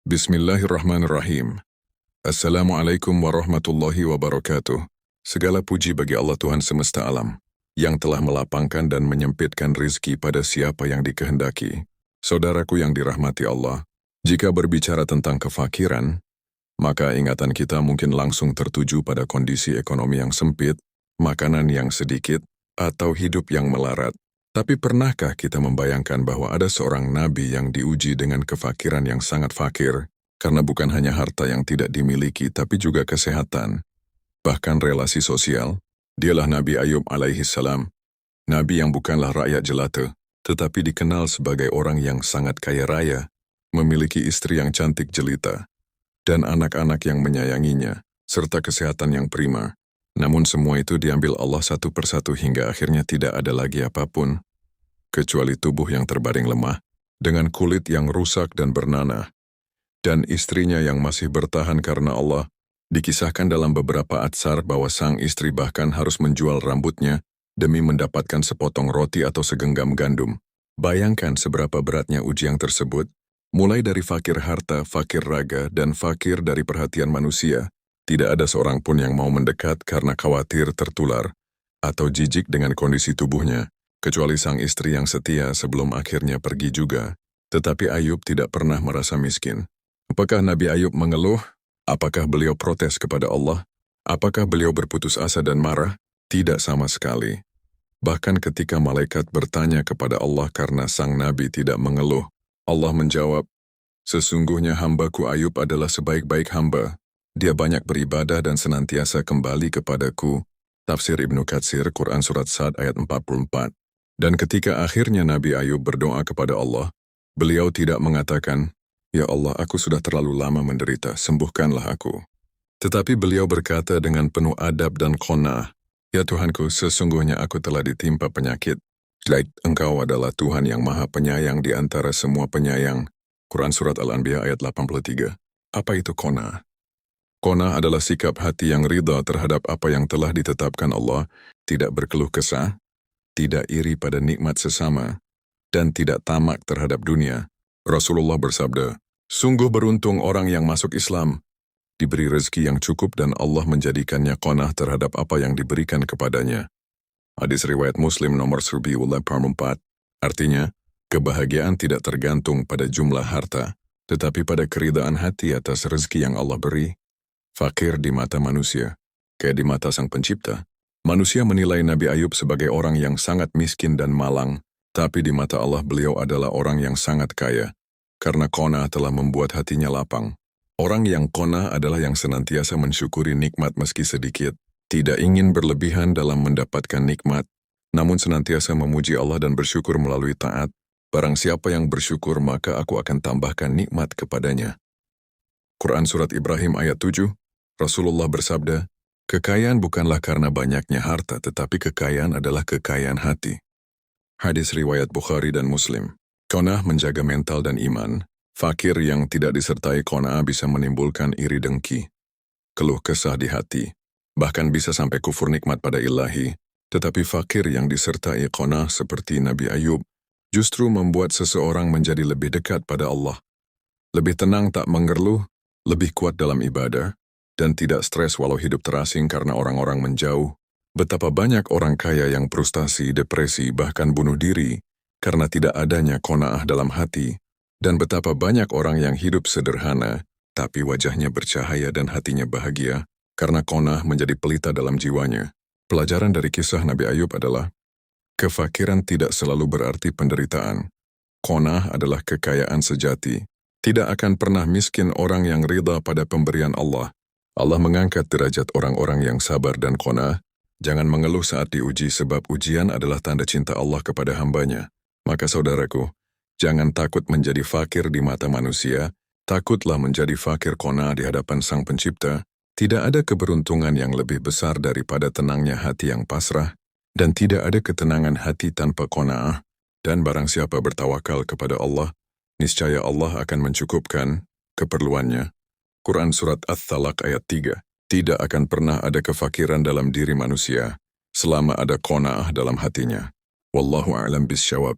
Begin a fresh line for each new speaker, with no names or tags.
Bismillahirrahmanirrahim. Assalamualaikum warahmatullahi wabarakatuh. Segala puji bagi Allah Tuhan semesta alam, yang telah melapangkan dan menyempitkan rizki pada siapa yang dikehendaki. Saudaraku yang dirahmati Allah, jika berbicara tentang kefakiran, maka ingatan kita mungkin langsung tertuju pada kondisi ekonomi yang sempit, makanan yang sedikit, atau hidup yang melarat. Tapi pernahkah kita membayangkan bahwa ada seorang nabi yang diuji dengan kefakiran yang sangat fakir, karena bukan hanya harta yang tidak dimiliki, tapi juga kesehatan, bahkan relasi sosial? Dialah Nabi Ayub alaihi salam, nabi yang bukanlah rakyat jelata, tetapi dikenal sebagai orang yang sangat kaya raya, memiliki istri yang cantik jelita, dan anak-anak yang menyayanginya, serta kesehatan yang prima. Namun semua itu diambil Allah satu persatu hingga akhirnya tidak ada lagi apapun, kecuali tubuh yang terbaring lemah, dengan kulit yang rusak dan bernanah, dan istrinya yang masih bertahan karena Allah. Dikisahkan dalam beberapa atsar bahwa sang istri bahkan harus menjual rambutnya demi mendapatkan sepotong roti atau segenggam gandum. Bayangkan seberapa beratnya ujian tersebut, mulai dari fakir harta, fakir raga, dan fakir dari perhatian manusia. Tidak ada seorang pun yang mau mendekat karena khawatir tertular atau jijik dengan kondisi tubuhnya, kecuali sang istri yang setia sebelum akhirnya pergi juga. Tetapi Ayub tidak pernah merasa miskin. Apakah Nabi Ayub mengeluh? Apakah beliau protes kepada Allah? Apakah beliau berputus asa dan marah? Tidak sama sekali. Bahkan ketika malaikat bertanya kepada Allah karena sang Nabi tidak mengeluh, Allah menjawab, "Sesungguhnya hambaku Ayub adalah sebaik-baik hamba. Dia banyak beribadah dan senantiasa kembali kepadaku." Tafsir Ibnu Katsir, Quran Surat Sad ayat 44. Dan ketika akhirnya Nabi Ayub berdoa kepada Allah, beliau tidak mengatakan, "Ya Allah, aku sudah terlalu lama menderita, sembuhkanlah aku." Tetapi beliau berkata dengan penuh adab dan qanaah, "Ya Tuhanku, sesungguhnya aku telah ditimpa penyakit. Baik, Engkau adalah Tuhan yang maha penyayang di antara semua penyayang." Quran Surat Al-Anbiya ayat 83. Apa itu qanaah? Qanaah adalah sikap hati yang ridha terhadap apa yang telah ditetapkan Allah, tidak berkeluh kesah, tidak iri pada nikmat sesama, dan tidak tamak terhadap dunia. Rasulullah bersabda, "Sungguh beruntung orang yang masuk Islam, diberi rezeki yang cukup dan Allah menjadikannya qanaah terhadap apa yang diberikan kepadanya." Hadis riwayat Muslim nomor 1084. Artinya, kebahagiaan tidak tergantung pada jumlah harta, tetapi pada keridaan hati atas rezeki yang Allah beri. Fakir di mata manusia, kayak di mata Sang Pencipta. Manusia menilai Nabi Ayub sebagai orang yang sangat miskin dan malang, tapi di mata Allah beliau adalah orang yang sangat kaya, karena qanaah telah membuat hatinya lapang. Orang yang qanaah adalah yang senantiasa mensyukuri nikmat meski sedikit, tidak ingin berlebihan dalam mendapatkan nikmat, namun senantiasa memuji Allah dan bersyukur melalui taat. Barang siapa yang bersyukur maka aku akan tambahkan nikmat kepadanya. Quran Surat Ibrahim ayat 7, Rasulullah bersabda, "Kekayaan bukanlah karena banyaknya harta, tetapi kekayaan adalah kekayaan hati." Hadis riwayat Bukhari dan Muslim. Qanaah menjaga mental dan iman. Fakir yang tidak disertai qanaah bisa menimbulkan iri dengki, keluh kesah di hati, bahkan bisa sampai kufur nikmat pada ilahi. Tetapi fakir yang disertai qanaah seperti Nabi Ayub, justru membuat seseorang menjadi lebih dekat pada Allah. Lebih tenang tak mengeluh, lebih kuat dalam ibadah, dan tidak stres walau hidup terasing karena orang-orang menjauh. Betapa banyak orang kaya yang frustasi, depresi, bahkan bunuh diri karena tidak adanya qanaah dalam hati, dan betapa banyak orang yang hidup sederhana, tapi wajahnya bercahaya dan hatinya bahagia, karena qanaah menjadi pelita dalam jiwanya. Pelajaran dari kisah Nabi Ayub adalah, kefakiran tidak selalu berarti penderitaan. Qanaah adalah kekayaan sejati. Tidak akan pernah miskin orang yang ridha pada pemberian Allah. Allah mengangkat derajat orang-orang yang sabar dan qanaah. Jangan mengeluh saat diuji sebab ujian adalah tanda cinta Allah kepada hambanya. Maka saudaraku, jangan takut menjadi fakir di mata manusia, takutlah menjadi fakir qanaah di hadapan Sang Pencipta. Tidak ada keberuntungan yang lebih besar daripada tenangnya hati yang pasrah, dan tidak ada ketenangan hati tanpa qanaah. Dan barang siapa bertawakal kepada Allah, niscaya Allah akan mencukupkan keperluannya. Quran Surat At-Talaq ayat 3. Tidak akan pernah ada kefakiran dalam diri manusia, selama ada qanaah dalam hatinya. Wallahu a'lam bisyawab.